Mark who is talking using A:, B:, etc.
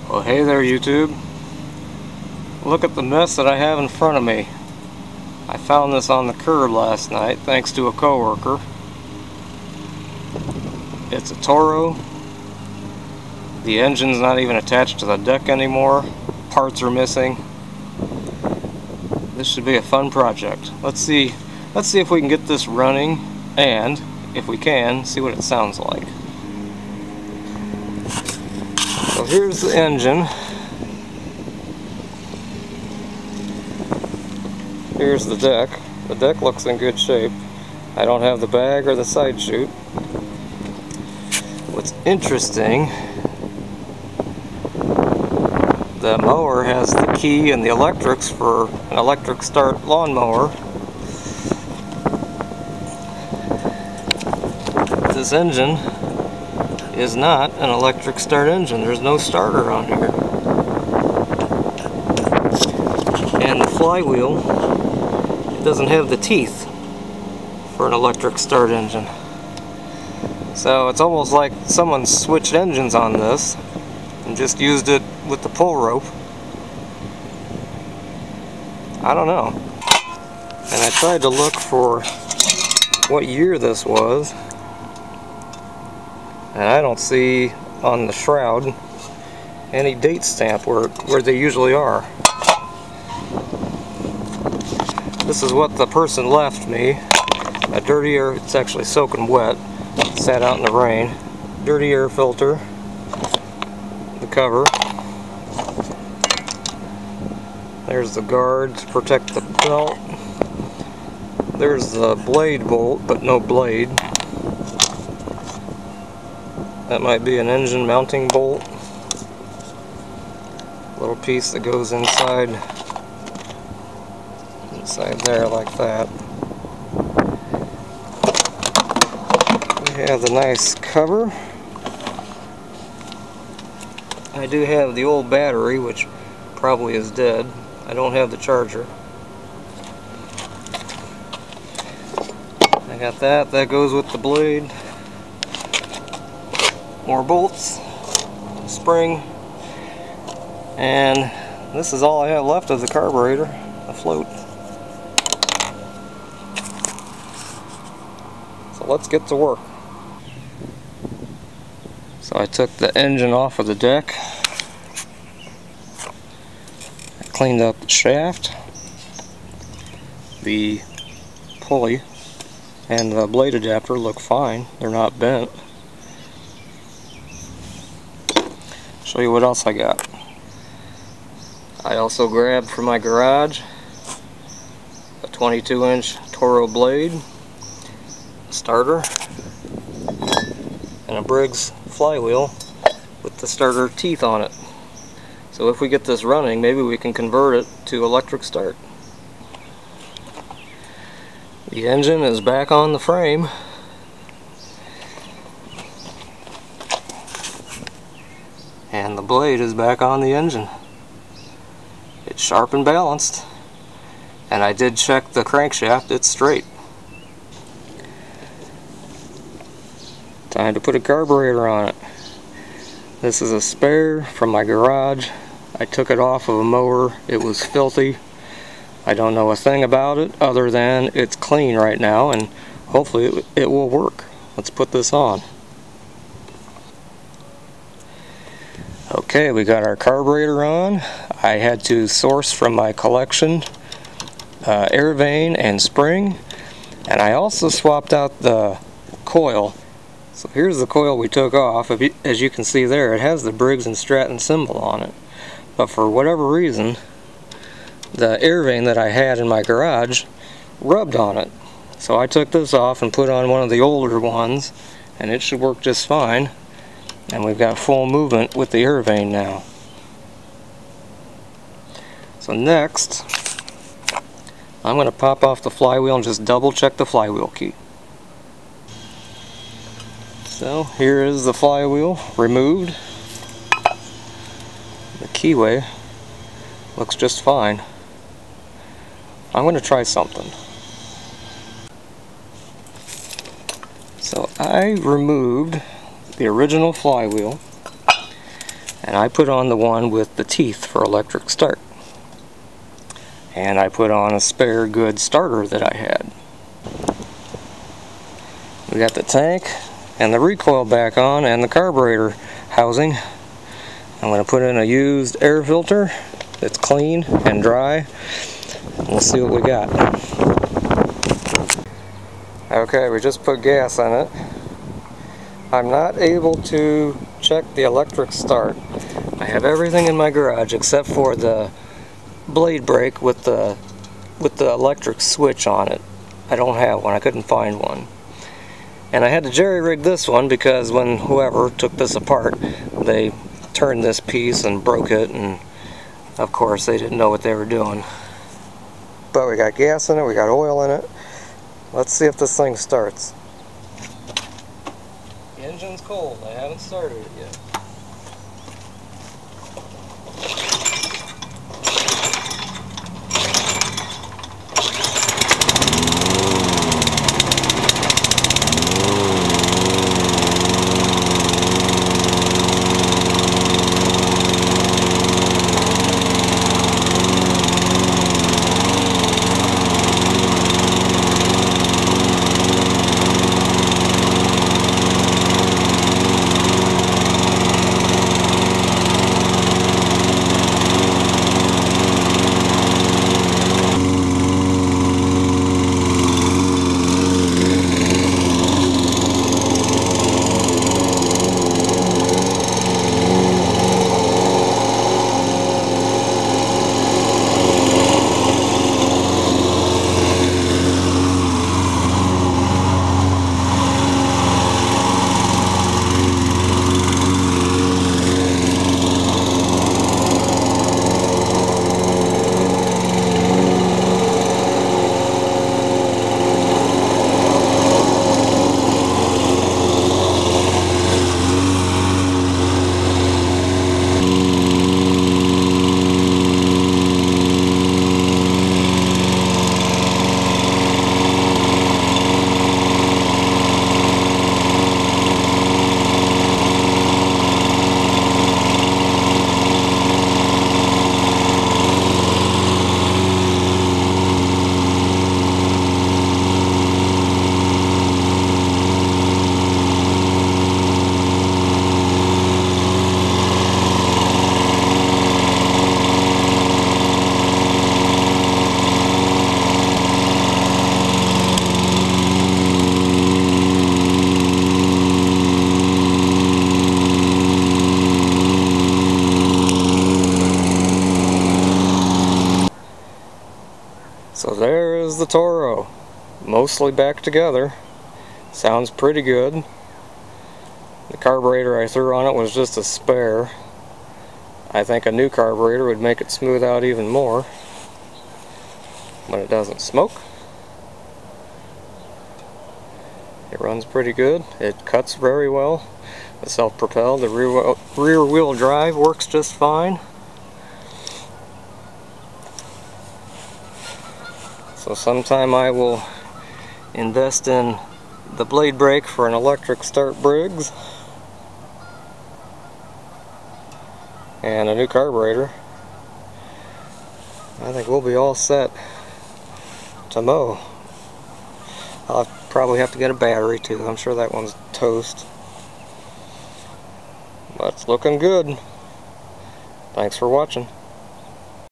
A: Well, hey there, YouTube. Look at the mess that I have in front of me. I found this on the curb last night thanks to a coworker. It's a Toro. The engine's not even attached to the deck anymore. Parts are missing. This should be a fun project. Let's see if we can get this running, and if we can, see what it sounds like. So here's the engine. Here's the deck. The deck looks in good shape. I don't have the bag or the side chute. What's interesting, the mower has the key and the electrics for an electric start lawnmower. This engine is not an electric start engine. There's no starter on here. And the flywheel, it doesn't have the teeth for an electric start engine. So it's almost like someone switched engines on this and just used it with the pull rope. I don't know. And I tried to look for what year this was, and I don't see on the shroud any date stamp where they usually are. This is what the person left me. A dirty air, it's actually soaking wet, sat out in the rain. Dirty air filter, the cover. There's the guard to protect the belt. There's the blade bolt, but no blade. That might be an engine mounting bolt. Little piece that goes inside there like that. We have the nice cover. I do have the old battery, which probably is dead. I don't have the charger. I got that. That goes with the blade. More bolts, spring, and this is all I have left of the carburetor afloat. So let's get to work. So I took the engine off of the deck. I cleaned up the shaft, the pulley, and the blade adapter look fine. They're not bent. Show you what else I got. I also grabbed from my garage a 22-inch Toro blade, a starter, and a Briggs flywheel with the starter teeth on it. So if we get this running, maybe we can convert it to electric start. The engine is back on the frame. And the blade is back on the engine. It's sharp and balanced. And I did check the crankshaft, it's straight. Time to put a carburetor on it. This is a spare from my garage. I took it off of a mower. It was filthy. I don't know a thing about it other than it's clean right now, and hopefully it will work. Let's put this on. Okay, we got our carburetor on. I had to source from my collection air vane and spring, and I also swapped out the coil. So here's the coil we took off. As you can see there, it has the Briggs & Stratton symbol on it, but for whatever reason the air vane that I had in my garage rubbed on it. So I took this off and put on one of the older ones, and it should work just fine. And we've got full movement with the air vane now. So next, I'm going to pop off the flywheel and just double check the flywheel key. So here is the flywheel removed. The keyway looks just fine. I'm going to try something. So I removed the original flywheel And I put on the one with the teeth for electric start. And I put on a spare good starter that I had. We got the tank and the recoil back on and the carburetor housing. I'm going to put in a used air filter that's clean and dry. We'll see what we got. Okay, we just put gas in it. I'm not able to check the electric start. I have everything in my garage except for the blade brake with the electric switch on it. I don't have one. I couldn't find one. And I had to jerry-rig this one because when whoever took this apart, they turned this piece and broke it, and of course they didn't know what they were doing. But we got gas in it, we got oil in it. Let's see if this thing starts. The engine's cold. I haven't started it yet. So there is the Toro, mostly back together. Sounds pretty good. The carburetor I threw on it was just a spare. I think a new carburetor would make it smooth out even more. But it doesn't smoke. It runs pretty good. It cuts very well. The self-propelled, the rear wheel drive works just fine. So sometime I will invest in the blade brake for an electric start Briggs and a new carburetor. I think we'll be all set to mow. I'll probably have to get a battery too. I'm sure that one's toast. But it's looking good. Thanks for watching.